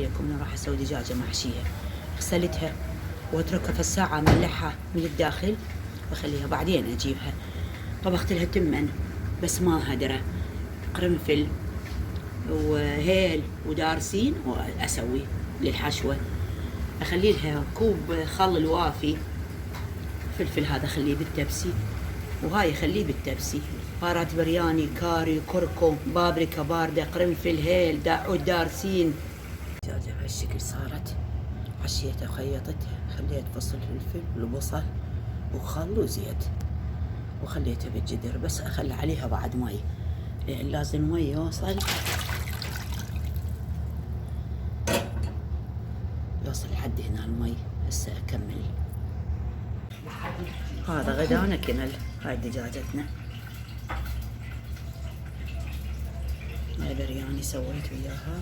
عليكم، أنا راح أسوي دجاجة محشية. غسلتها وأتركها في الساعة، أملحها من الداخل وأخليها، بعدين أجيبها. طبخت لها تمن بس ما هدرة، قرنفل وهيل ودارسين، وأسوي للحشوة. أخلي لها كوب خل الوافي، فلفل هذا خليه بالتبسي، وهاي خليه بالتبسي، بهارات برياني، كاري، كركم، بابريكا باردة، قرنفل، هيل، عود دارسين. الدجاجة بهالشكل صارت، حشيتها وخيطتها، خليت فص الفلفل والبصل وخل وزيت، وخليتها بالجدر. بس أخلي عليها بعد مي، لأن لازم المي يوصل لحد هنا المي. هسه أكمل. هذا غدانا كمل. هاي دجاجتنا، هاي برياني سويت وياها.